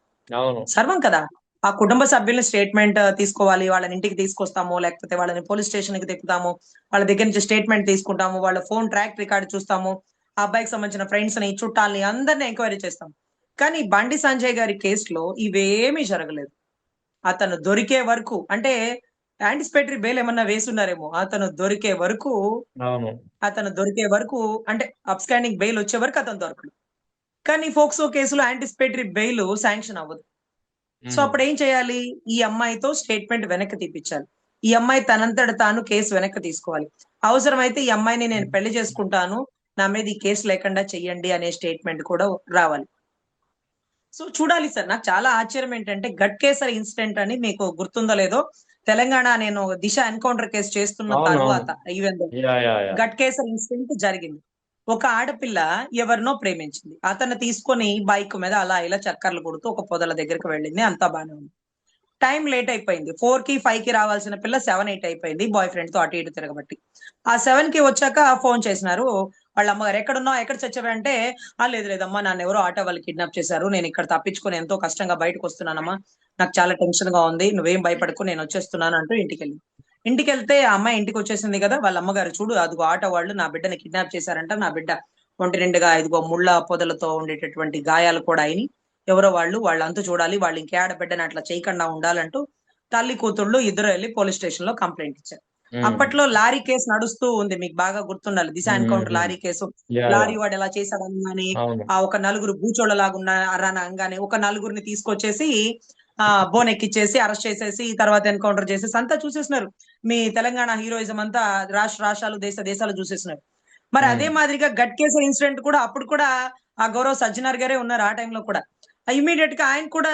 సర్వం కదా. ఆ కుటుంబ సభ్యుల్ని స్టేట్మెంట్ తీసుకోవాలి, వాళ్ళని ఇంటికి తీసుకొస్తాము, లేకపోతే వాళ్ళని పోలీస్ స్టేషన్ కి తిప్పుతాము, వాళ్ళ దగ్గర నుంచి స్టేట్మెంట్ తీసుకుంటాము, వాళ్ళ ఫోన్ ట్రాక్ రికార్డ్ చూస్తాము, ఆ అబ్బాయికి సంబంధించిన ఫ్రెండ్స్ ని, చుట్టాలని అందరిని ఎంక్వైరీ చేస్తాం. కానీ బండి సంజయ్ గారి కేసులో ఇవేమీ జరగలేదు. అతను దొరికే వరకు అంటే యాంటిసిపేటరీ బెయిల్ ఏమన్నా వేసున్నారేమో. అవును. అతను దొరికే వరకు అంటే అబ్స్కాండింగ్ బెయిల్ వచ్చే వరకు అతను దొరకడు. కానీ ఫోక్సో కేసులో యాంటిసిపేటరీ బెయిల్ శాంక్షన్ అవ్వదు. సో ఉమ్, అప్పుడు ఏం చేయాలి? ఈ అమ్మాయితో స్టేట్మెంట్ వెనక్కి తీపిచ్చాలి. ఈ అమ్మాయి తనంతట తాను కేసు వెనక్కి తీసుకోవాలి. అవసరమైతే ఈ అమ్మాయిని నేను పెళ్లి చేసుకుంటాను, నా మీద ఈ కేసు లేకుండా చెయ్యండి అనే స్టేట్మెంట్ కూడా రావాలి. సో చూడాలి సార్. నాకు చాలా ఆశ్చర్యం ఏంటంటే గట్కేసర్ ఇన్సిడెంట్ అని మీకు గుర్తుందో లేదో, తెలంగాణ నేను దిశ ఎన్కౌంటర్ కేసు చేస్తున్న అవునవును. తరువాత even yeah yeah yeah. Ghatkesar incident జరిగింది. ఒక ఆడపిల్ల ఎవరినో ప్రేమించింది. అతన్ని తీసుకొని బైక్ మీద అలా ఇలా చక్కర్లు కొడుతూ ఒక పొదల దగ్గరికి వెళ్ళింది. అంతా బానే ఉంది. టైం లేట్ అయిపోయింది. 4కి 5కి రావాల్సిన పిల్ల 7, 8 అయిపోయింది. బాయ్ ఫ్రెండ్ తో అటు ఇటు తిరగబట్టి. ఆ 7కి వచ్చాక ఫోన్ చేసినారు. వాళ్ళ అమ్మగారు ఎక్కడున్నావు? ఎక్కడ చచ్చావంటే, లేదు లేదమ్మా నన్నెవరో ఆటో వాళ్ళు కిడ్నాప్ చేశారు. నేను ఇక్కడ తప్పించుకొని ఎంతో కష్టంగా బయటకు వస్తున్నానమ్మా. నాకు చాలా టెన్షన్ గా ఉంది. నువ్వేం భయపడకు, నేను వచ్చేస్తున్నాను అంటూ ఇంటికెళ్ళింది. ఇంటికెళ్తే ఆ అమ్మాయి ఇంటికి వచ్చేసింది కదా! వాళ్ళ అమ్మగారు చూడు అదిగో ఆటో వాళ్ళు నా బిడ్డని కిడ్నాప్ చేశారంట. నా బిడ్డ ఒంటి నిండుగా ఇదిగో ముళ్ళ పొదలతో ఉండేటటువంటి గాయాలు కూడా అయినాయి. ఎవరో వాళ్ళ అంతు చూడాలి. వాళ్ళు ఇంకేడ బిడ్డని అట్లా చేయకుండా ఉండాలంటూ తల్లి కూతుళ్ళు ఇద్దరు వెళ్లి పోలీస్ స్టేషన్ లో కంప్లైంట్ ఇచ్చారు. ఉమ్, అప్పట్లో లారీ కేసు నడుస్తూ ఉంది. మీకు బాగా గుర్తుండాలి. దిశ ఉమ్, ఉమ్, ఎన్కౌంటర్ ఉమ్. Lorry case. Yeah yeah. Lorry వాడు ఎలా చేశాడని అవును. ఆ ఒక నలుగురు బూచోళ్ళలాగా ఉన్నారనగానే ఒక నలుగురిని తీసుకొచ్చేసి బోన్ ఎక్కిచ్చేసి అరెస్ట్ చేసేసి తర్వాత ఎన్కౌంటర్ చేసేసి అంతా చూసేసినారు. మీ తెలంగాణ హీరోయిజం అంతా రాష్ట్రాలు దేశాలు చూసేసినారు. మరి అదే ఉమ్, మాదిరిగా గట్కేసర్ ఇన్సిడెంట్ కూడా అప్పుడు కూడా ఆ గౌరవ్ సజ్జనార్ గారే ఉన్నారు ఆ టైంలో కూడా. ఇమ్మీడియట్ గా ఆయన కూడా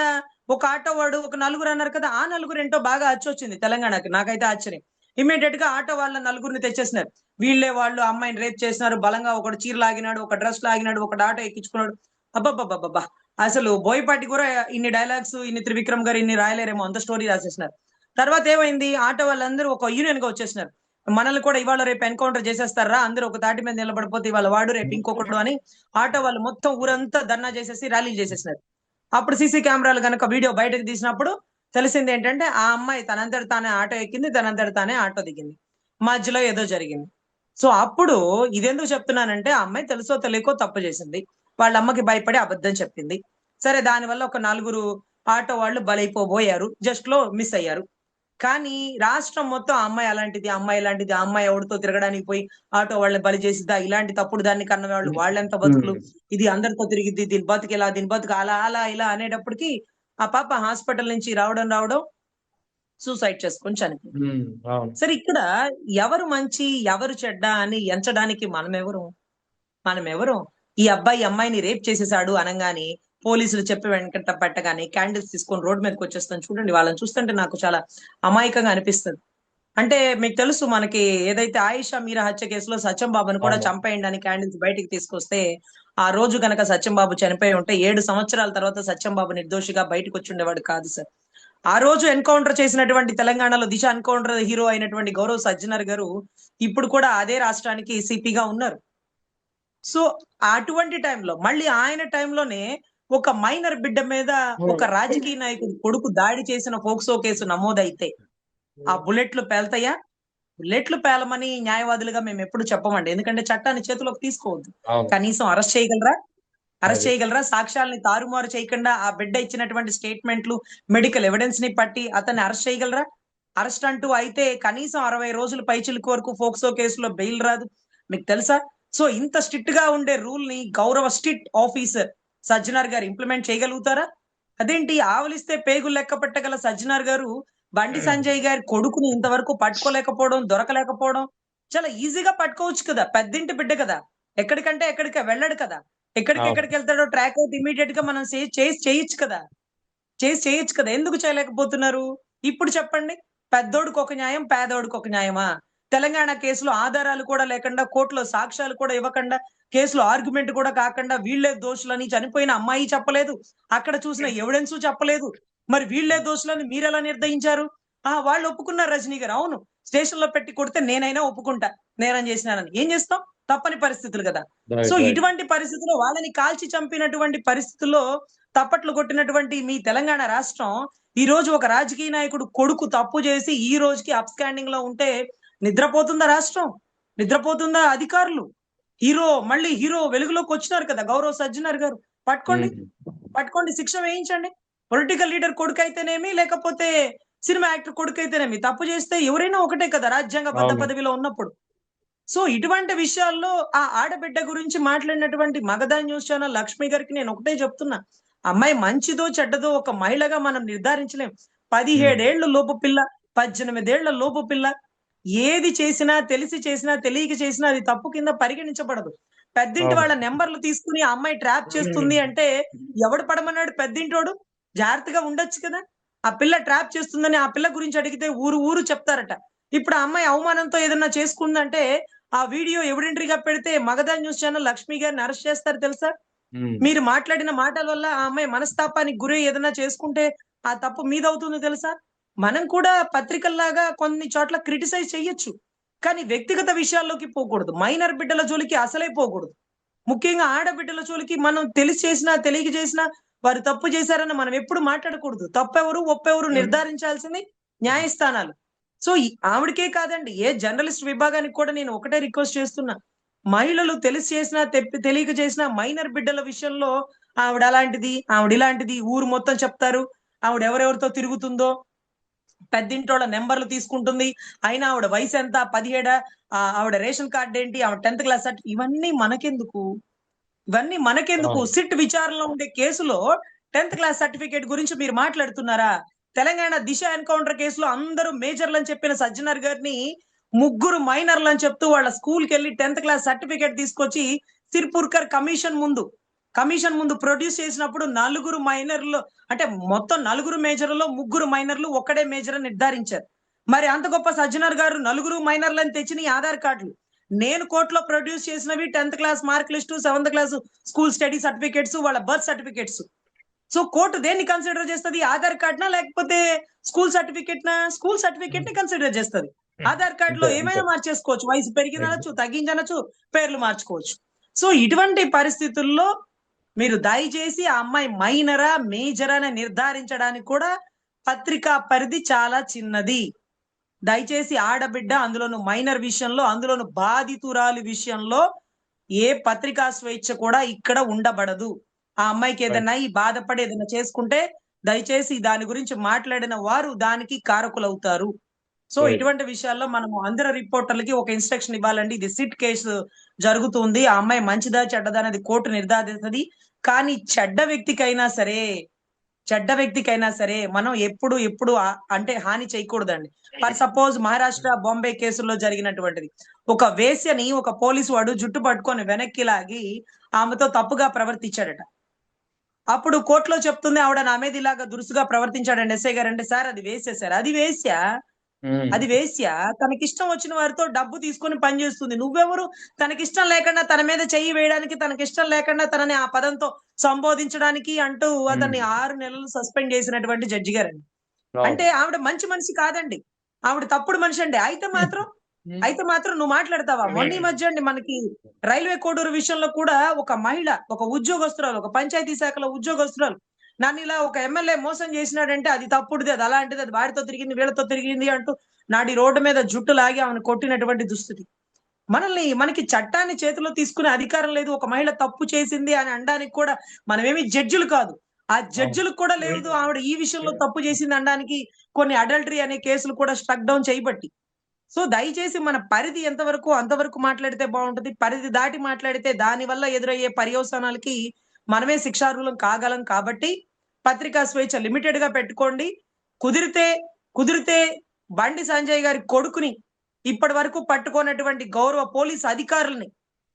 ఒక ఆటో వాడు ఒక నలుగురు అన్నారు కదా! ఆ నలుగురు ఏంటో బాగా అచ్చొచ్చింది తెలంగాణకి. నాకైతే ఆశ్చర్యం. ఇమ్మీడియట్ గా ఆటో వాళ్ళ నలుగురిని తెచ్చేసినారు. వీళ్ళే వాళ్ళు అమ్మాయిని రేప్ చేసినారు. బలంగా ఒకడు చీర లాగినాడు, ఒక డ్రెస్ లాగినాడు, ఒకడు ఆటో ఎక్కించుకున్నాడు. అబ్బబ్బబ్బబ్బా! అసలు బోయపాటి కూడా ఇన్ని డైలాగ్స్, ఇన్ని త్రివిక్రమ్ గారు ఇన్ని రాయలేరేమో అంత స్టోరీ రాసేసినారు. తర్వాత ఏమైంది? ఆటో వాళ్ళందరూ ఒక యూనియన్ గా వచ్చేసినారు. మనల్ని కూడా ఇవాళ రేపు ఎన్కౌంటర్ చేసేస్తారా? అందరూ ఒక తాటి మీద నిలబడిపోతే ఇవాళ వాడు రేపు ఇంకొకడు అని ఆటో వాళ్ళు మొత్తం ఊరంతా ధర్నా చేసేసి ర్యాలీలు చేసేసినారు. అప్పుడు సీసీ కెమెరాలు గనక వీడియో బయటకు తీసినప్పుడు తెలిసింది ఏంటంటే ఆ అమ్మాయి తనంతట తానే ఆటో ఎక్కింది, తనంతట తానే ఆటో దిగింది. మధ్యలో ఏదో జరిగింది. సో అప్పుడు ఇదెందుకు చెప్తున్నానంటే ఆ అమ్మాయి తెలుసో తెలియకో తప్పు చేసింది. వాళ్ళ అమ్మకి భయపడి అబద్ధం చెప్పింది. సరే దానివల్ల ఒక నలుగురు ఆటో వాళ్ళు బలైపోబోయారు. జస్ట్ లో మిస్ అయ్యారు. కానీ రాష్ట్రం మొత్తం ఆ అమ్మాయి అలాంటిది, ఆ అమ్మాయి ఇలాంటిది, ఆ అమ్మాయి ఎవడితో తిరగడానికి పోయి ఆటో వాళ్ళని బలి చేసిద్దా, ఇలాంటి తప్పుడు దాన్ని కన్న వాళ్ళు వాళ్ళెంత బతుకులు, ఉమ్, ఇది అందరితో తిరిగిద్ది, దీని బతుకు అలా అలా ఇలా అనేటప్పటికి ఆ పాప హాస్పిటల్ నుంచి రావడం సూసైడ్ చేసుకొని చనిపోయింది. ఉమ్, అవును. సరే ఇక్కడ ఎవరు మంచి, ఎవరు చెడ్డ అని ఎంచడానికి మనమెవరు? ఈ అబ్బాయి అమ్మాయిని రేప్ చేసేసాడు అనంగానే పోలీసులు చెప్పి వెంకట పెట్టగానే క్యాండిల్స్ తీసుకొని రోడ్డు మీదకి వచ్చేస్తాను చూడండి. వాళ్ళని చూస్తుంటే నాకు చాలా అమాయకంగా అనిపిస్తది. అంటే మీకు తెలుసు మనకి ఏదైతే ఆయిషా మీరా హత్య కేసులో సత్యం బాబుని కూడా అవును. చంపేయండి అని క్యాండిల్స్ బయటికి తీసుకొస్తే ఆ రోజు గనక సత్యం బాబు చనిపోయి ఉంటే 7 సంవత్సరాల తర్వాత సత్యం బాబు నిర్దోషిగా బయటకు వచ్చి ఉండేవాడు కాదు సార్. ఆ రోజు ఎన్కౌంటర్ చేసినటువంటి తెలంగాణలో దిశ ఎన్కౌంటర్ హీరో అయినటువంటి గౌరవ్ సజ్జనర్ గారు ఇప్పుడు కూడా అదే రాష్ట్రానికి సిపిగా ఉన్నారు. సో అటువంటి టైంలో మళ్ళీ ఆయన టైంలోనే ఒక మైనర్ బిడ్డ మీద ఒక రాజకీయ నాయకుడి కొడుకు దాడి చేసిన పోక్సో కేసు నమోదైతే ఆ బుల్లెట్లు పేల్తాయా? బుల్లెట్లు పేలమని న్యాయవాదులుగా మేము ఎప్పుడు చెప్పమండి. ఎందుకంటే చట్టాన్ని చేతిలోకి తీసుకోవద్దు. అవును. కనీసం అరెస్ట్ చేయగలరా? అరెస్ట్ అది. చేయగలరా? సాక్ష్యాల్ని తారుమారు చేయకుండా ఆ బిడ్డ ఇచ్చినటువంటి స్టేట్మెంట్లు, మెడికల్ ఎవిడెన్స్ ని పట్టి అతన్ని అరెస్ట్ చేయగలరా? అరెస్ట్ అంటూ అయితే కనీసం 60 రోజులు పైచిలుకు వరకు పోక్సో కేసులో బెయిల్ రాదు. మీకు తెలుసా? సో ఇంత స్ట్రిక్ట్ గా ఉండే రూల్ ని గౌరవ స్ట్రిక్ట్ ఆఫీసర్ సజ్జనార్ గారు ఇంప్లిమెంట్ చేయగలుగుతారా? అదేంటి ఆవలిస్తే పేగులు లెక్క పెట్టగల సజ్జనార్ గారు బండి సంజయ్ గారి కొడుకుని ఇంతవరకు పట్టుకోలేకపోవడం, దొరకలేకపోవడం చాలా ఈజీగా పట్టుకోవచ్చు కదా! పెద్దింటి బిడ్డ కదా! ఎక్కడికంటే ఎక్కడికి వెళ్ళడు కదా! అవును. ఎక్కడికెక్కడికి వెళ్తాడో ట్రాక్ అవుట్ ఇమ్మీడియేట్ గా మనం చేయొచ్చు కదా! చేయొచ్చు కదా! ఎందుకు చేయలేకపోతున్నారు? ఇప్పుడు చెప్పండి. పెద్దోడికి ఒక న్యాయం, పేదోడికి ఒక న్యాయమా? తెలంగాణ కేసులో ఆధారాలు కూడా లేకుండా, కోర్టులో సాక్ష్యాలు కూడా ఇవ్వకుండా, కేసులో ఆర్గ్యుమెంట్ కూడా కాకుండా వీళ్ళే దోషులని చనిపోయిన అమ్మాయి చెప్పలేదు. అక్కడ చూసిన ఎవిడెన్సు చెప్పలేదు. మరి వీళ్ళే దోషులని మీరెలా నిర్ణయించారు? వాళ్ళు ఒప్పుకున్నారు రజనీ గారు. అవును. స్టేషన్‌లో పెట్టి కొడితే నేనైనా ఒప్పుకుంటా. నేరం చేసినానని. ఏం చేస్తాం? తప్పని పరిస్థితులు గదా! So right right. ఇటువంటి పరిస్థితిలో వాళ్ళని కాల్చి చంపినటువంటి పరిస్థితుల్లో తప్పట్లు కొట్టినటువంటి మీ తెలంగాణ రాష్ట్రం ఈ రోజు ఒక రాజకీయ నాయకుడు కొడుకు తప్పు చేసి ఈ రోజుకి అప్స్టాండింగ్ లో ఉంటే నిద్రపోతుందా రాష్ట్రం? నిద్రపోతుందా అధికారులు? మళ్ళీ హీరో వెలుగులోకి వచ్చినారు కదా గౌరవ్ సజ్జనర్ గారు. పట్టుకోండి, పట్టుకోండి, శిక్ష వేయించండి. పొలిటికల్ లీడర్ కొడుకు అయితేనేమి, లేకపోతే సినిమా యాక్టర్ కొడుకు అయితేనేమి, తప్పు చేస్తే ఎవరైనా ఒకటే కదా రాజ్యాంగబద్ధ అవును. పదవిలో ఉన్నప్పుడు. సో ఇటువంటి విషయాల్లో ఆ ఆడబిడ్డ గురించి మాట్లాడినటువంటి మగధా న్యూస్ ఛానల్ లక్ష్మి గారికి నేను ఒకటే చెప్తున్నా, అమ్మాయి మంచిదో చెడ్డదో ఒక మహిళగా మనం నిర్ధారించలేం. 17 ఏళ్ల లోపు పిల్ల, 18 ఏళ్ల లోపు పిల్ల, ఏది చేసినా తెలిసి చేసినా తెలియక చేసినా అది తప్పు కింద పరిగణించబడదు. పెద్దింటి అవును. వాళ్ళ నెంబర్లు తీసుకుని ఆ అమ్మాయి ట్రాప్ చేస్తుంది అంటే ఎవడు పడమన్నాడు? పెద్దింటోడు. జాగ్రత్తగా ఉండొచ్చు కదా. ఆ పిల్ల ట్రాప్ చేస్తుందని ఆ పిల్ల గురించి అడిగితే ఊరు ఊరు చెప్తారట. ఇప్పుడు ఆ అమ్మాయి అవమానంతో ఏదన్నా చేసుకుందంటే ఆ వీడియో ఎవిడెంటరీగా పెడితే మగధా న్యూస్ ఛానల్ లక్ష్మి గారిని అరెస్ట్ చేస్తారు తెలుసా? ఉమ్. మీరు మాట్లాడిన మాటల వల్ల ఆ అమ్మాయి మనస్తాపానికి గురై ఏదైనా చేసుకుంటే ఆ తప్పు మీదవుతుందో తెలుసా? మనం కూడా పత్రికల్లాగా కొన్ని చోట్ల క్రిటిసైజ్ చెయ్యొచ్చు. కానీ వ్యక్తిగత విషయాల్లోకి పోకూడదు. మైనర్ బిడ్డల జోలికి అసలే పోకూడదు. ముఖ్యంగా ఆడబిడ్డల జోలికి మనం తెలిసి చేసినా, తెలియక చేసినా వారు తప్పు చేశారని మనం ఎప్పుడు మాట్లాడకూడదు. తప్పెవరు, ఒప్పెవరు నిర్ధారించాల్సింది న్యాయస్థానాలు. సో, ఆవిడకే కాదండి, ఏ జర్నలిస్ట్ విభాగానికి కూడా నేను ఒకటే రిక్వెస్ట్ చేస్తున్నా. మహిళలు తెలిసి చేసినా, తెలియక చేసినా మైనర్ బిడ్డల విషయంలో ఆవిడ అలాంటిది, ఆవిడ ఇలాంటిది ఊరు మొత్తం చెప్తారు. ఆవిడ ఎవరెవరితో తిరుగుతుందో, పెద్దింటోళ్ళ నెంబర్లు తీసుకుంటుంది. అయినా ఆవిడ వయసెంత? 17 ఆవిడ రేషన్ కార్డ్ ఏంటి? ఆవిడ 10th క్లాస్ ఇవన్నీ మనకెందుకు? ఇవన్నీ మనకెందుకు? అవును. సిట్ విచారణలో ఉండే కేసులో 10th క్లాస్ సర్టిఫికేట్ గురించి మీరు మాట్లాడుతున్నారా? తెలంగాణ దిశ ఎన్‌కౌంటర్ కేసులో అందరూ మేజర్‌లని చెప్పిన సజ్జనర్ గారిని ముగ్గురు మైనర్‌లని చెప్తూ వాళ్ళ స్కూల్‌కెళ్ళి 10th క్లాస్ సర్టిఫికేట్ తీసుకొచ్చి సిర్పుర్కర్ కమిషన్ ముందు ప్రొడ్యూస్ చేసినప్పుడు నలుగురు మైనర్‌లో, అంటే మొత్తం నలుగురు మేజర్‌లో ముగ్గురు మైనర్‌లు, ఒక్కడే మేజర్ అని నిర్ధారించారు. మరి అంత గొప్ప సజ్జనర్ గారు నలుగురు మైనర్‌లని తెచ్చిన ఆధార్ కార్డులు, నేను కోర్ట్‌లో ప్రొడ్యూస్ చేసినవి 10th class mark list, 7th class school study certificates, వాళ్ళ బర్త్ సర్టిఫికేట్స్. సో కోర్ట్ దేన్ని కన్సిడర్ చేస్తది? ఆధార్ కార్డ్‌నా లేకపోతే స్కూల్ సర్టిఫికేట్‌నా? స్కూల్ సర్టిఫికేట్‌ని కన్సిడర్ చేస్తది. ఆధార్ కార్డ్‌లో అంతే, అంతే. ఏమైనా మార్చేసుకోవచ్చు. వయసు పెరిగిందనొచ్చు, తగ్గించనొచ్చు, పేర్లు మార్చుకోవచ్చు. సో ఇటువంటి పరిస్థితుల్లో మీరు దయచేసి ఆ అమ్మాయి మైనరా, మేజరా అని నిర్ధారించడానికి కూడా పత్రికా పరిధి చాలా చిన్నది. దయచేసి ఆడబిడ్డ, అందులోను మైనర్ విషయంలో, అందులోను బాధితురాలి విషయంలో ఏ పత్రికా స్వేచ్ఛ కూడా ఇక్కడ ఉండబడదు. ఆ అమ్మాయికి రైట్. ఏదైనా బాధపడి ఏదైనా చేసుకుంటే దయచేసి దాని గురించి మాట్లాడిన వారు దానికి కారకులవుతారు. So right. ఇటువంటి విషయాల్లో మనము అందరు రిపోర్టర్లకి ఒక ఇన్‌స్ట్రక్షన్ ఇవ్వాలండి. ఇది సిట్ కేసు జరుగుతుంది. ఆ అమ్మాయి మంచిదా, చెడ్డదా అనేది కోర్టు నిర్ధారిస్తది. కానీ చెడ్డ వ్యక్తికైనా సరే మనం ఎప్పుడు అంటే హాని చేయకూడదండి. ఫర్ సపోజ్ మహారాష్ట్ర, బాంబే కేసుల్లో జరిగినటువంటిది. ఒక వేశ్యని ఒక పోలీసు వాడు జుట్టు పట్టుకొని వెనక్కి లాగి ఆమెతో తప్పుగా ప్రవర్తించాడట. అప్పుడు కోర్టులో చెప్తుంది ఆవిడ, నా మీద ఇలాగ దురుసుగా ప్రవర్తించాడండి ఎస్ఐ గారు అంటే, సార్ అది వేశ్య సార్. అది వేశ్య. ఉమ్. అది వేశ్య. తనకిష్టం వచ్చిన వారితో డబ్బు తీసుకొని పని చేస్తుంది. నువ్వెవరు? తనకిష్టం లేకుండా తన మీద చెయ్యి వేయడానికి, తనకిష్టం లేకుండా తనని ఆ పదంతో సంబోధించడానికి అంటూ ఉమ్. అతన్ని 6 నెలలు సస్పెండ్ చేసినటువంటి జడ్జి గారండి. అంటే అవును. ఆవిడ మంచి మనిషి కాదండి. ఆవిడ తప్పుడు మనిషండి. అయితే మాత్రం నువ్వు మాట్లాడతావా? మొన్న ఈ మధ్య అండి మనకి రైల్వే కోడూరు విషయంలో కూడా ఒక మహిళ, ఒక ఉద్యోగస్తురాలు, ఒక పంచాయతీ శాఖలో ఉద్యోగస్తురాలు నన్నిలా ఒక ఎమ్మెల్యే మోసం చేసినాడంటే అది తప్పుడుది, అది అలాంటిది, అది వాడితో తిరిగింది, వీళ్ళతో తిరిగింది అంటూ నాడి రోడ్డు మీద జుట్టు లాగి ఆమెను కొట్టినటువంటి దుస్థితి. మనకి చట్టాన్ని చేతిలో తీసుకునే అధికారం లేదు. ఒక మహిళ తప్పు చేసింది అని అనడానికి కూడా మనమేమి జడ్జిలు కాదు. ఆ అవును. జడ్జిలకు కూడా లేదు ఆవిడ ఈ విషయంలో తప్పు చేసింది అనడానికి. కొన్ని అడల్టరీ అనే కేసులు కూడా స్ట్రక్ డౌన్ చేయబట్టి. సో దయచేసి మన పరిధి ఎంతవరకు అంతవరకు మాట్లాడితే బావుంటది. పరిధి దాటి మాట్లాడితే దాని వల్ల ఎదురయ్యే పర్యవసానాలకి మనమే శిక్షార్హులం కాగలం కాబట్టి పత్రికా స్వేచ్ఛ లిమిటెడ్‌గా పెట్టుకోండి. కుదిరితే కుదిరితే బండి సంజయ్ గారి కొడుకుని ఇప్పటి వరకు పట్టుకోనటువంటి గౌరవ పోలీస్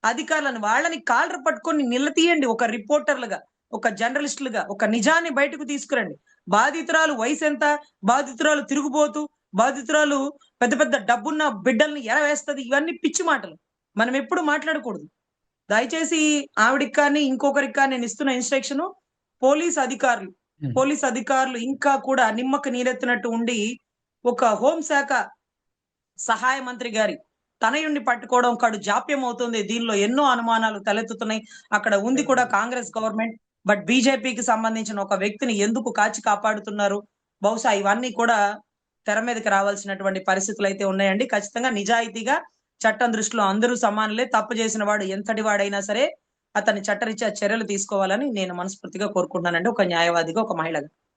అధికారులను వాళ్ళని కాలర్ పట్టుకొని నిలదీయండి. ఒక రిపోర్టర్‌లుగా, ఒక జర్నలిస్టులుగా, ఒక నిజాన్ని బయటకు తీసుకురండి. బాధితురాలు వయసెంత? బాధితురాలు తిరుగుబోతు, బాధితురాలు పెద్ద పెద్ద డబ్బున్న బిడ్డల్ని ఎరవేస్తది. ఇవన్నీ పిచ్చి మాటలు. మనం ఎప్పుడు మాట్లాడకూడదు. దయచేసి ఆవిడకి కానీ, ఇంకొకరికి కానీ నేనిస్తున్న ఇన్‌స్ట్రక్షను, పోలీస్ అధికారులు, ఉమ్. పోలీస్ అధికారులు ఇంకా కూడా నిమ్మకు నీరెత్తినట్టు ఉండి, ఒక హోంశాఖ సహాయ మంత్రి గారి తనయుడిని పట్టుకోవడం కడు జాప్యం అవుతుంది. దీనిలో ఎన్నో అనుమానాలు తలెత్తుతున్నాయి. అక్కడ ఉంది కూడా కాంగ్రెస్ గవర్నమెంట్. బట్ బీజేపీకి సంబంధించిన ఒక వ్యక్తిని ఎందుకు కాచి కాపాడుతున్నారు? బహుశా ఇవన్నీ కూడా తెర మీదకి రావాల్సినటువంటి పరిస్థితులు అయితే ఉన్నాయండి. ఖచ్చితంగా నిజాయితీగా చట్టం దృష్టిలో అందరూ సమానులే. తప్పు చేసిన వాడు ఎంతటి వాడైనా సరే అతన్ని చట్టరీత్యా చర్యలు తీసుకోవాలని నేను మనస్ఫూర్తిగా కోరుకుంటున్నానండి. ఒక న్యాయవాదిగా, ఒక మహిళగా.